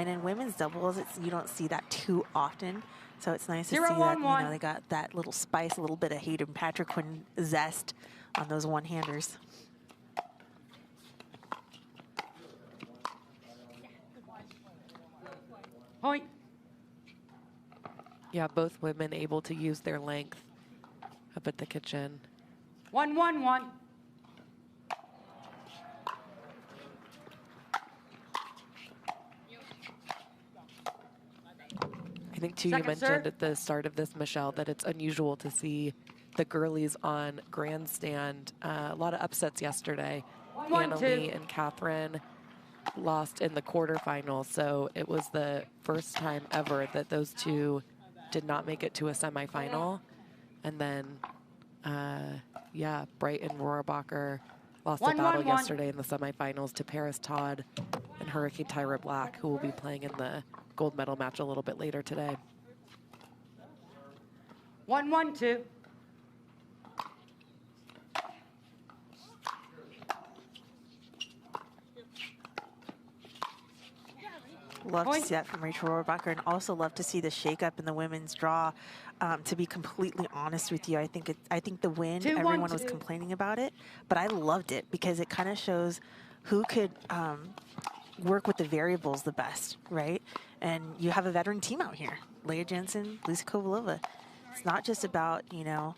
And in women's doubles, you don't see that too often. So it's nice to see 0-1-1. that, you know, they got that little spice, a little bit of Hayden Patrick zest on those one-handers. Point. Yeah, both women able to use their length up at the kitchen. 1-1-1. I think, too, you mentioned at the start of this, Michelle, that it's unusual to see the girlies on grandstand. A lot of upsets yesterday. Annalie and Catherine lost in the quarterfinals, so it was the first time ever that those two did not make it to a semifinal. And then, yeah, Bright and Rohrabacher lost a battle yesterday in the semifinals to Paris Todd and Hurricane Tyra Black, who will be playing in the gold medal match a little bit later today. 1-1-2. Love to see that from Rachel Rohrabacher, and also love to see the shakeup in the women's draw. To be completely honest with you, I think the win, everyone was complaining about it, but I loved it because it kind of shows who could work with the variables the best, right? And you have a veteran team out here, Leah Jansen, Lucy Kovalova. It's not just about, you know,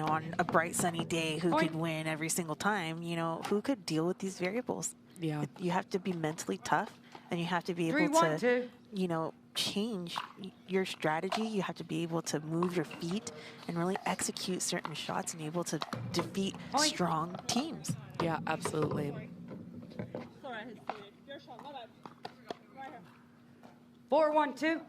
on a bright sunny day who could win every single time, you know, who could deal with these variables. Yeah. You have to be mentally tough, and you have to be able to, you know, change your strategy. You have to be able to move your feet and really execute certain shots and able to defeat strong teams. Yeah, absolutely. 4-1-2.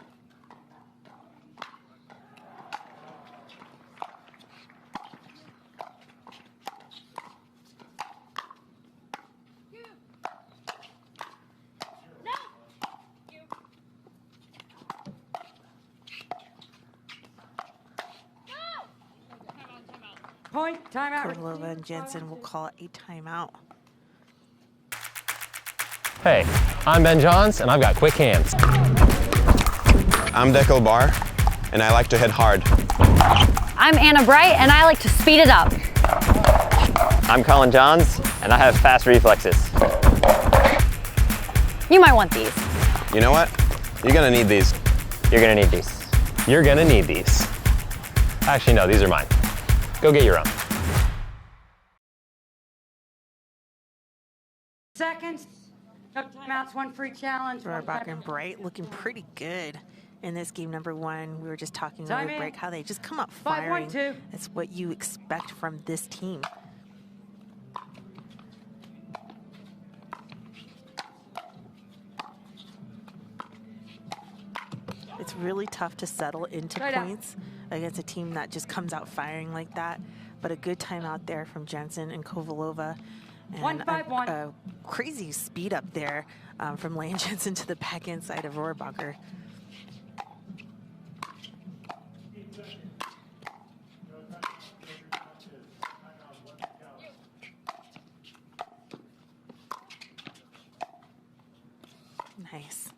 Point, timeout. Kovalova and Jansen will call it a timeout. Hey, I'm Ben Johns, and I've got quick hands. I'm Bar, and I like to hit hard. I'm Anna Bright, and I like to speed it up. I'm Colin Johns, and I have fast reflexes. You might want these. You know what? You're gonna need these. You're gonna need these. You're gonna need these. Actually, no, these are mine. Go get your own. Seconds. No timeouts, one free challenge. Rohrabacher and Bright looking pretty good in this game number one. We were just talking over the break how they just come up firing. 5-1-2. That's what you expect from this team. It's really tough to settle into points against a team that just comes out firing like that. But a good timeout there from Jansen and Kovalova. And a crazy speed up there from Leah Jansen to the back inside of Rohrabacher. Nice.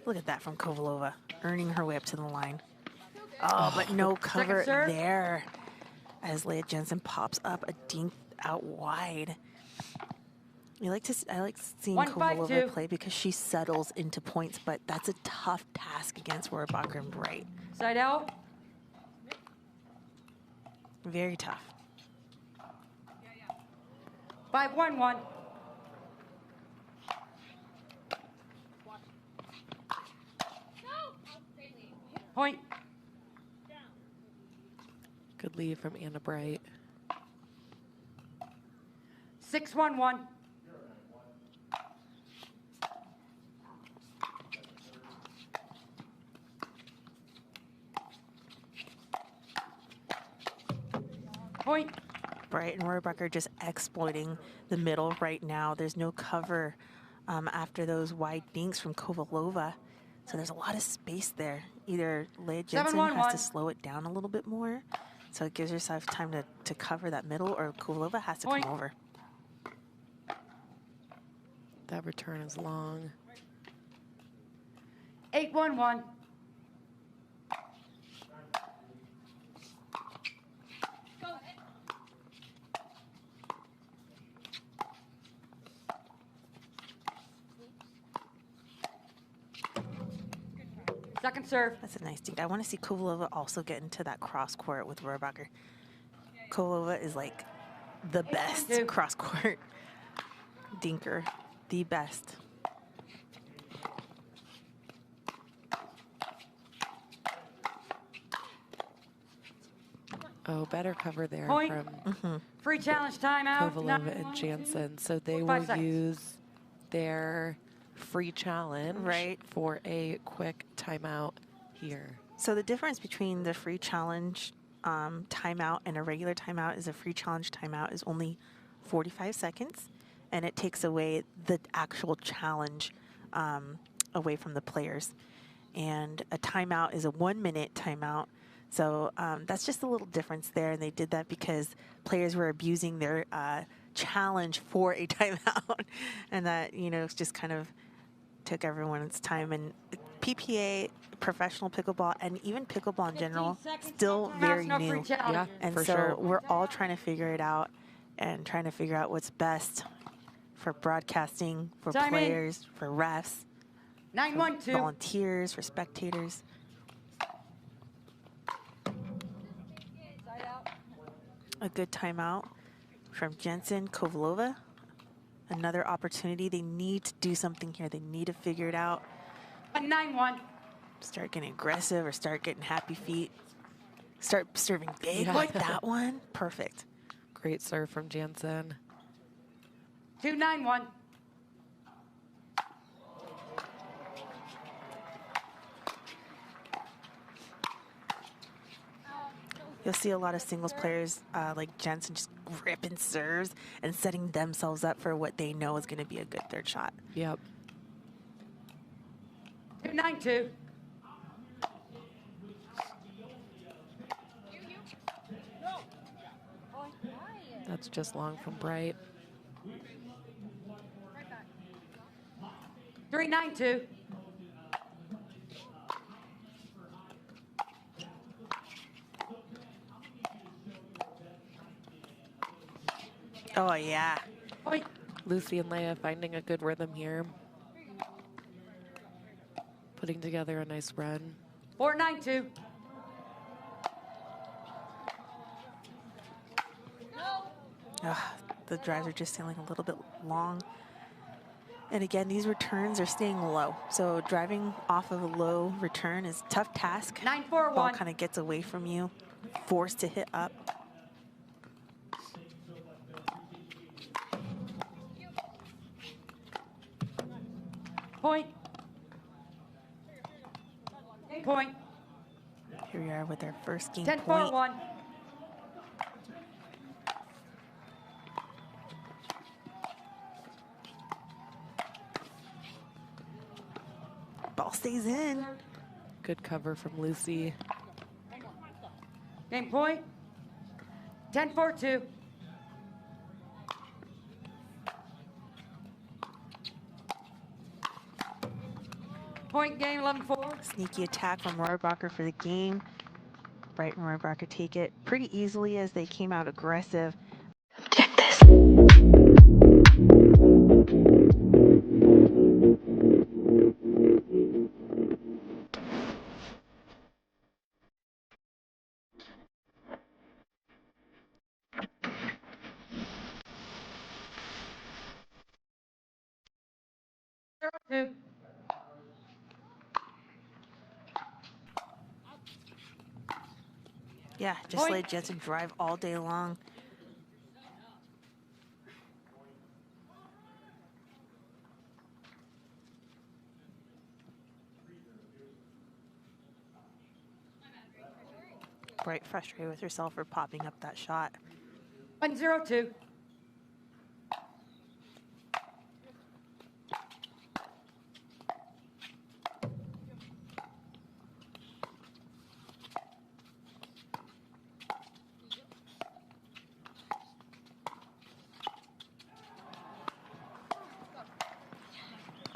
Look at that from Kovalova, earning her way up to the line. Oh, but no cover there as Leah Jansen pops up a dink out wide. I like seeing Kovalova play because she settles into points, but that's a tough task against Rohrabacher and Bright. Side out. Very tough. 5-1-1. Point. Good lead from Anna Bright. 6-1-1. Point. Bright and Rohrabacher just exploiting the middle right now. There's no cover after those wide dinks from Kovalova. So there's a lot of space there. Either Leah Jansen has to slow it down a little bit more, so it gives herself time to cover that middle, or Kovalova has to come over. That return is long. 8-1-1. Second serve. That's a nice dink. I want to see Kovalova also get into that cross court with Rohrabacher. Kovalova is like the best cross court dinker, the best. Oh, better cover there Point. from Free challenge timeout. Kovalova and Jansen. So they will use their free challenge for a quick timeout here. So the difference between the free challenge timeout and a regular timeout is a free challenge timeout is only 45 seconds, and it takes away the actual challenge away from the players. And a timeout is a 1-minute timeout. So that's just a little difference there, and they did that because players were abusing their challenge for a timeout, and that, you know, just kind of took everyone's time. And PPA, professional pickleball, and even pickleball in general, still very new. Yeah, and for so sure. we're all trying to figure it out and trying to figure out what's best for broadcasting, for players, for refs, 9-1-2. for volunteers, for spectators. A good timeout from Jansen. Kovalova. Another opportunity. They need to do something here. They need to figure it out. 9-1. Start getting aggressive or start getting happy feet. Start serving big like that one. Perfect. Great serve from Jansen. 2-9-1. You'll see a lot of singles players like Jansen just ripping serves and setting themselves up for what they know is going to be a good third shot. Yep. 2-9-2. That's just long from Bright. 3-9-2. Oh, yeah. Lucy and Leia finding a good rhythm here. Putting together a nice run. 4-9-2. The drives are just sailing a little bit long. And again, these returns are staying low. So driving off of a low return is a tough task. 9-4-1. Ball kind of gets away from you, forced to hit up. Point. Point. Here we are with our first game point. 10-4-1. Ball stays in. Good cover from Lucy. Game point. 10-4-2. Point game, 11-4. Sneaky attack from Rohrabacher for the game. Bright and Rohrabacher take it pretty easily as they came out aggressive. Check this. Yeah, just let Jansen drive all day long. Bright frustrated with herself for popping up that shot. 1-0-2.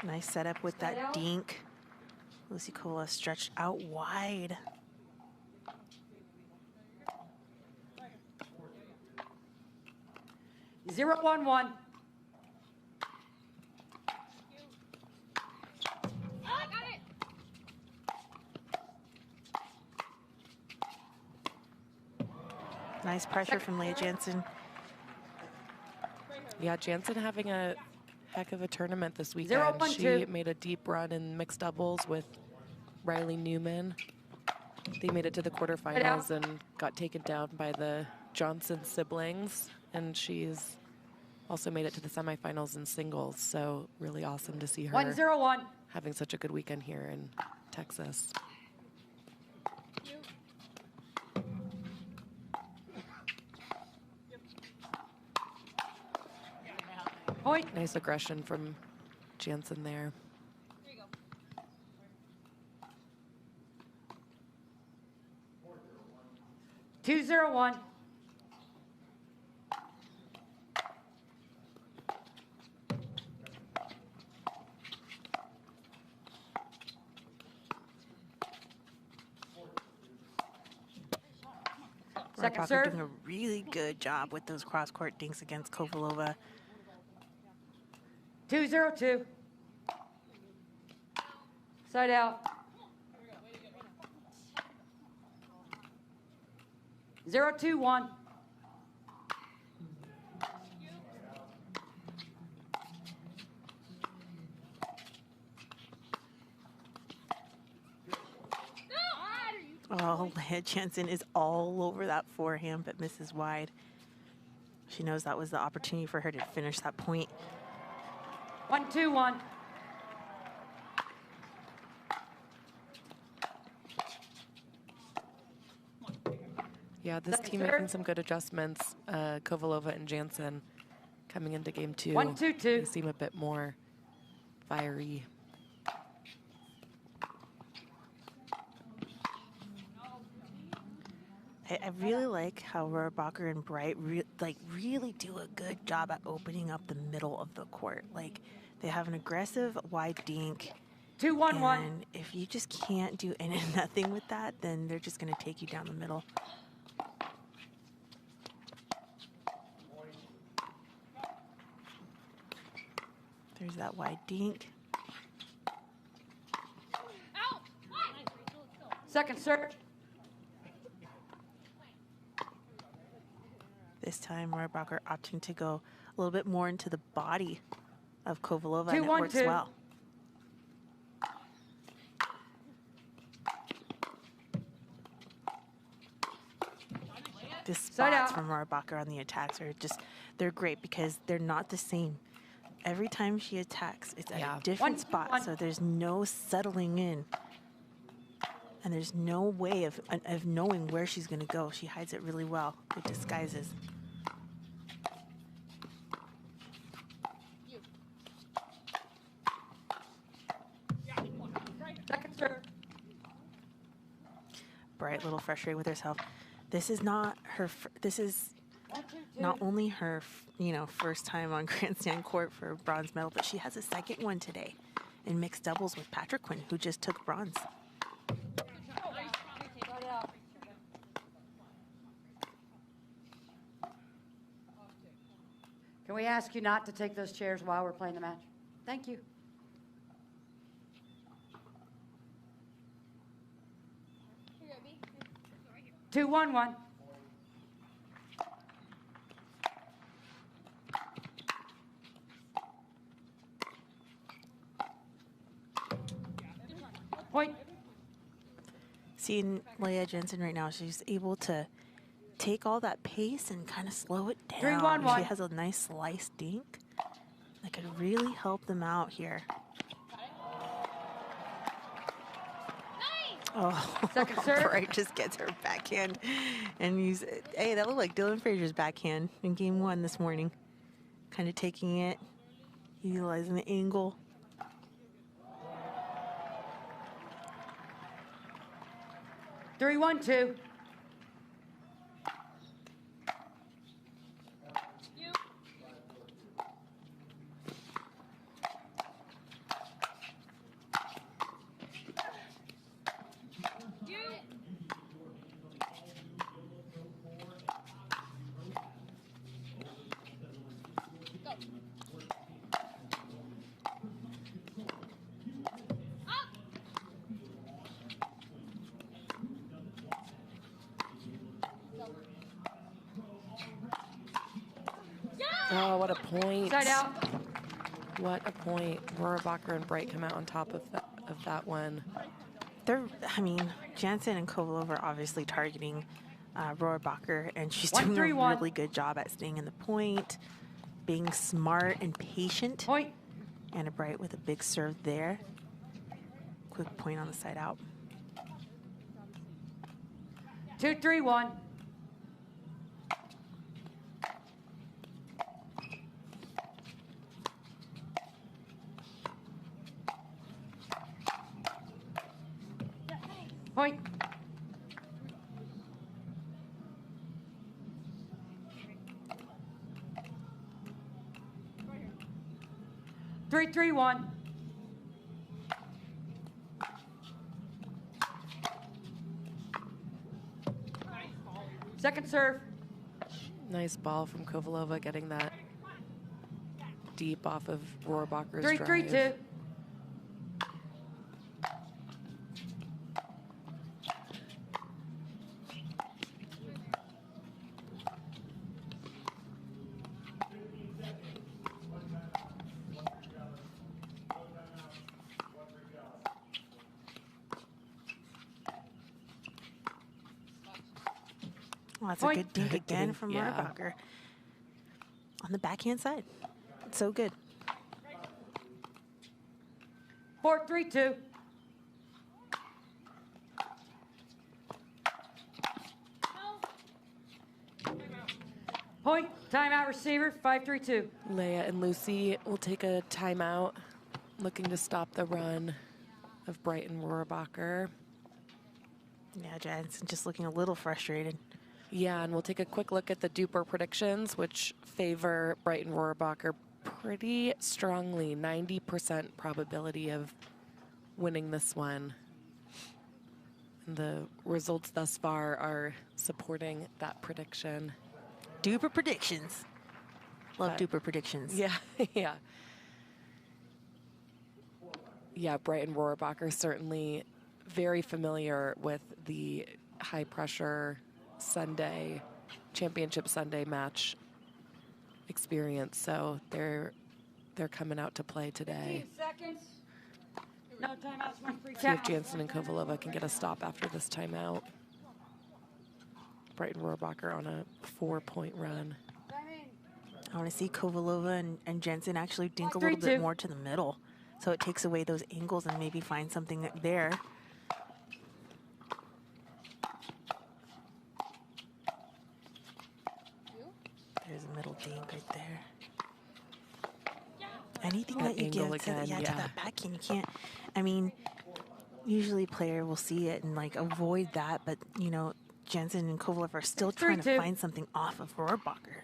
Nice setup with that dink. Lucy Kovalova stretched out wide. Zero, 1-1. Nice pressure from Leah Jansen. Yeah, Jansen having a heck of a tournament this weekend. 0-1-2. She made a deep run in mixed doubles with Riley Newman. They made it to the quarterfinals and got taken down by the Johnson siblings. And she's also made it to the semifinals in singles. So really awesome to see her 1-0-1. having such a good weekend here in Texas. Point. Nice aggression from Jansen there. 2-0-1. Second Rohrabacher serve. doing a really good job with those cross-court dinks against Kovalova. 2-0-2. Side out. 0-2-1. Oh, Leah Jansen is all over that forehand, but misses wide. She knows that was the opportunity for her to finish that point. 1-2-1. Yeah, this team making some good adjustments. Kovalova and Jansen coming into game 2. 1-2-2. They seem a bit more fiery. I really like how Rohrabacher and Bright really do a good job at opening up the middle of the court. Like, they have an aggressive wide dink. 2-1-1. And if you just can't do nothing with that, then they're just going to take you down the middle. There's that wide dink. Second serve. This time, Rohrabacher opting to go a little bit more into the body of Kovalova, and it 2-1-2. works well. The spots from Rohrabacher on the attacks are just, they're great because they're not the same. Every time she attacks, it's at a different spot, so there's no settling in. And there's no way of knowing where she's going to go. She hides it really well with disguises. Second serve. Bright, a little frustrated with herself. This is not her. This is not only her, first time on grandstand court for a bronze medal, but she has a second one today in mixed doubles with Patrick Quinn, who just took bronze. Can we ask you not to take those chairs while we're playing the match? Thank you. Two, 1-1. Point. Seeing Leah Jansen right now, she's able to take all that pace and kind of slow it down. 3-1-1. She has a nice slice dink that could really help them out here. Oh, Second serve. Bright just gets her backhand and hey, that looked like Dylan Frazier's backhand in game 1 this morning. Kind of taking it, utilizing the angle. Three, 1-2. Oh, what a point. Side out. What a point. Rohrabacher and Bright come out on top of that one. I mean, Jansen and Kovalova are obviously targeting Rohrabacher, and she's doing a 1-3-1. really good job at staying in the point, being smart and patient. Point. Anna Bright with a big serve there. Quick point on the side out. 2-3-1. Point. Three, 3-1. Second serve. Nice ball from Kovalova, getting that deep off of Rohrabacher's 3-3-2. drive. Well, that's a good dink again from Rohrabacher on the backhand side. It's so good. 4-3-2. Point. Timeout receiver. 5-3-2. Leia and Lucy will take a timeout, looking to stop the run of Bright and Rohrabacher. Yeah, Jansen just looking a little frustrated. Yeah, and we'll take a quick look at the duper predictions, which favor Bright and Rohrabacher pretty strongly. 90% probability of winning this one. And the results thus far are supporting that prediction. Duper predictions. Love duper predictions. Yeah, yeah. Yeah, Bright and Rohrabacher certainly very familiar with the high pressure Sunday, championship Sunday match experience. So they're coming out to play today. 15 seconds. No timeouts, 1 free See if count. Jansen and Kovalova can get a stop after this timeout. Bright and Rohrabacher on a 4-point run. I want to see Kovalova and Jansen actually dink a little bit more to the middle, so it takes away those angles and maybe find something there. There's a middle dink right there. Anything that you get to that backhand, you can't. I mean, usually player will see it and like avoid that, but you know, Jansen and Kovalova are still trying to find something off of Rohrabacher.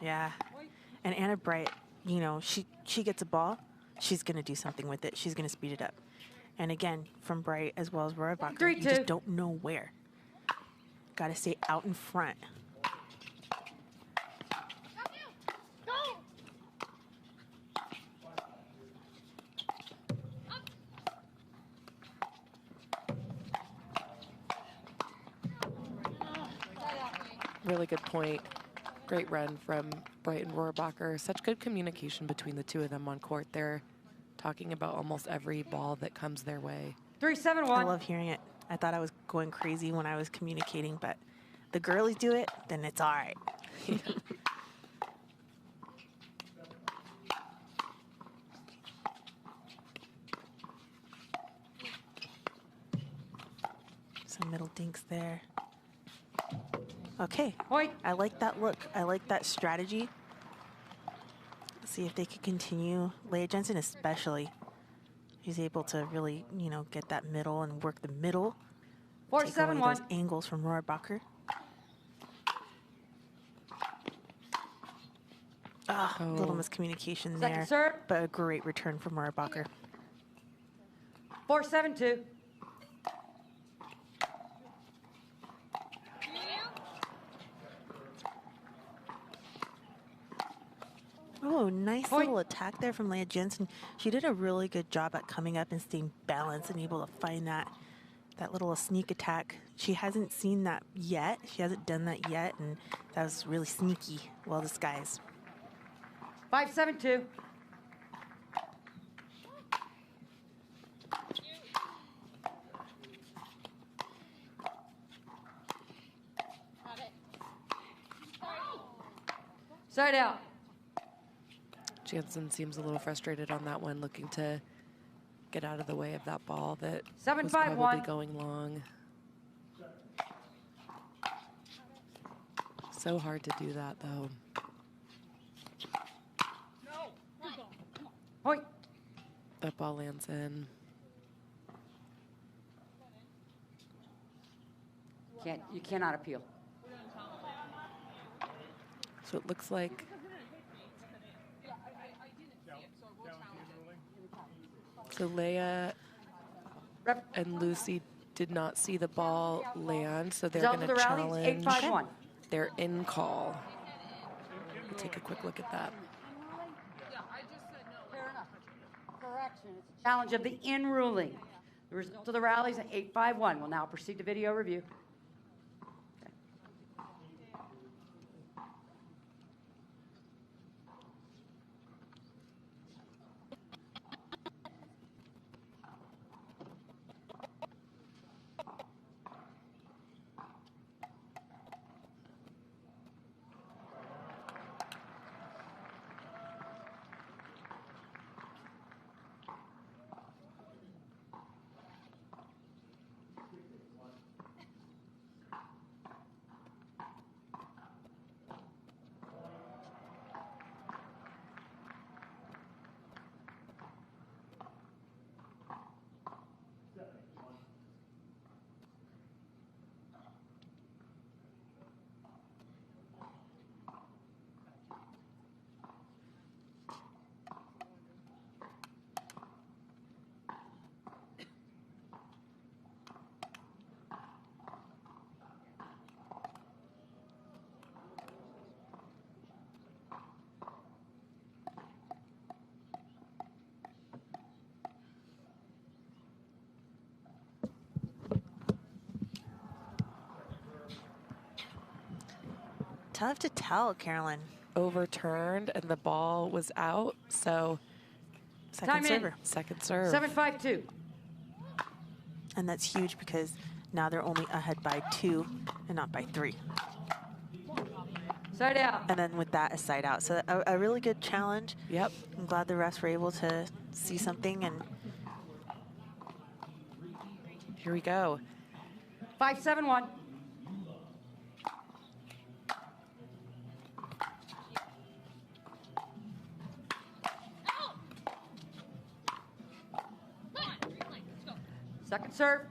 Yeah, and Anna Bright, you know, she gets a ball, she's gonna do something with it. She's gonna speed it up. And again, from Bright as well as Rohrabacher, you just don't know where. Got to stay out in front. Really good point. Great run from Bright and Rohrabacher. Such good communication between the two of them on court. They're talking about almost every ball that comes their way. 3-7-1. I love hearing it. I thought I was going crazy when I was communicating, but the girlies do it, then it's all right. Some middle dinks there. Okay, I like that look. I like that strategy. Let's see if they can continue. Leia Jansen especially. He's able to really, you know, get that middle and work the middle. Take away those angles from Rohrabacher. A little miscommunication there, but a great return from Rohrabacher. Oh, nice little attack there from Leah Jansen. She did a really good job at coming up and staying balanced and able to find that little sneak attack. She hasn't seen that yet. She hasn't done that yet, and that was really sneaky. Well disguised. 5-7-2. Side out. Jansen seems a little frustrated on that one, looking to get out of the way of that ball that 7-5-1. was probably going long. So hard to do that, though. Point. That ball lands in. You cannot appeal. So it looks like Leia and Lucy did not see the ball land, so they're going to challenge 8-5-1. their in call. We'll take a quick look at that. Correction. It's a challenge of the in ruling. The result of the rally is an 8-5-1. We'll now proceed to video review. Tough to tell, Carolyn. Overturned, and the ball was out, so Second server. Second serve. 7-5-2. And that's huge because now they're only ahead by 2 and not by 3. Side out. And then with that, a side out. So a really good challenge. Yep. I'm glad the refs were able to see something. And here we go. 5-7-1. Second serve.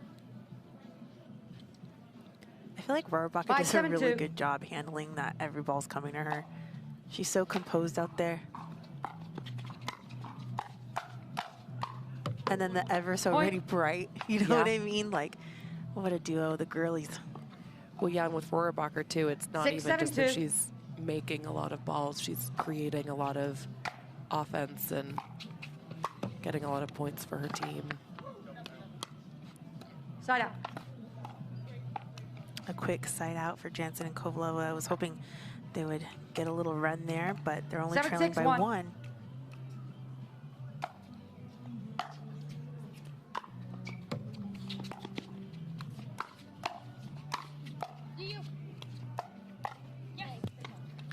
I feel like Rohrabacher does a really good job handling that every ball's coming to her. She's so composed out there. And then the ever so really bright, you know what I mean? Like, what a duo, the girlies. Well, yeah, and with Rohrabacher, too, it's not 6, even 7, just 2. that she's making a lot of balls. She's creating a lot of offense and getting a lot of points for her team. Side out. A quick side out for Jansen and Kovalova. I was hoping they would get a little run there, but they're only 7, trailing 6, by 1. 1.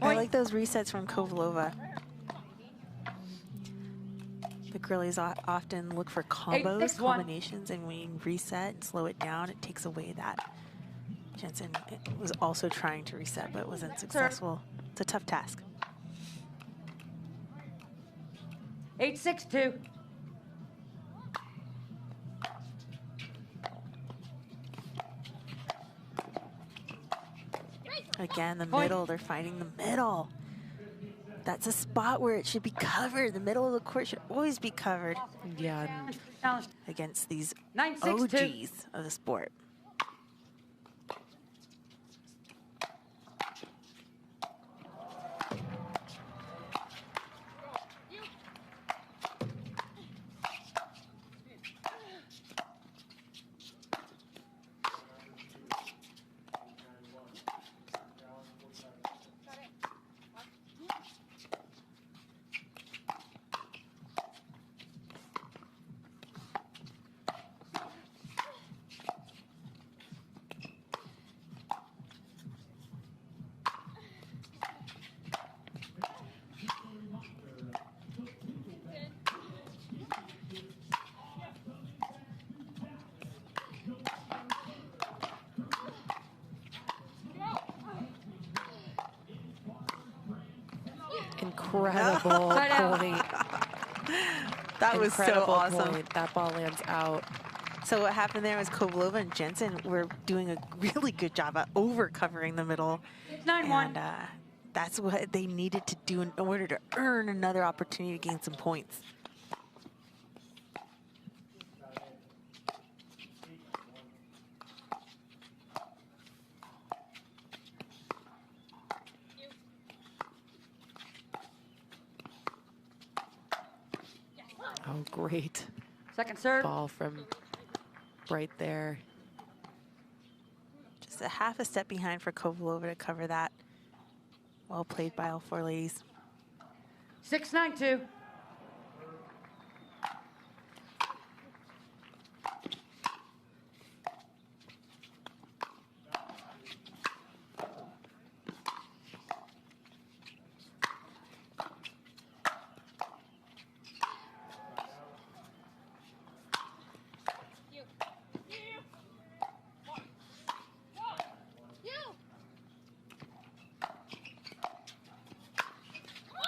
I like those resets from Kovalova. The girlies often look for combos, 8, 6, 1. combinations, and when you reset and slow it down, it takes away that. Jansen was also trying to reset, but wasn't successful. It's a tough task. 8-6-2. Again, the middle, they're fighting the middle. That's a spot where it should be covered. The middle of the court should always be covered. Yeah. Against these 9, 6, 2. OGs of the sport. Incredible point. That was so Incredible awesome. point. That ball lands out. So what happened there was Kovalova and Jansen were doing a really good job at over-covering the middle. 9-1. And that's what they needed to do in order to earn another opportunity to gain some points. Oh, great. Second serve. Ball from right there. Just a half a step behind for Kovalova to cover that. Well played by all four ladies. 6-9-2.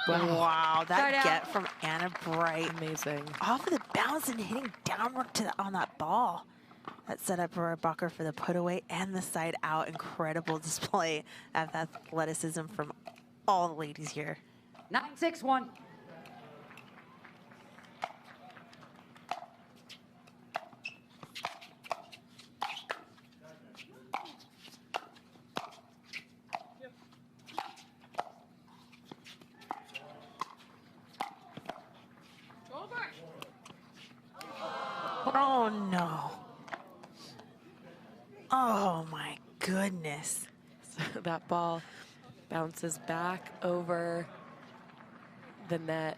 Wow, that Start get out. from Anna Bright. Amazing. Off of the bounce and hitting downward to on that ball. That set up Rohrabacher for the put away and the side out. Incredible display of athleticism from all the ladies here. 9-6-1. Oh no. Oh my goodness. So that ball bounces back over the net.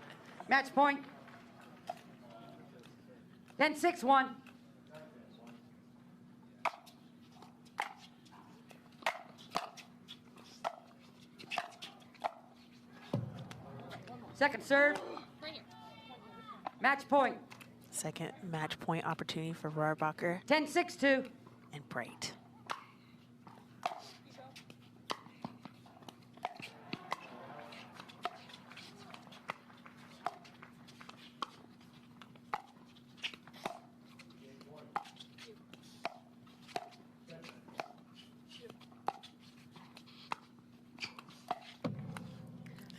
Match point. 10-6-1. Second serve. Match point. Second match point opportunity for Rohrabacher 10-6-2. and Bright.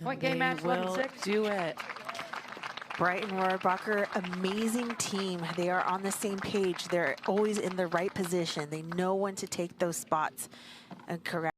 Point game match, They will 11-6. do it. Bright and Rohrabacher, amazing team. They are on the same page. They're always in the right position. They know when to take those spots and correct.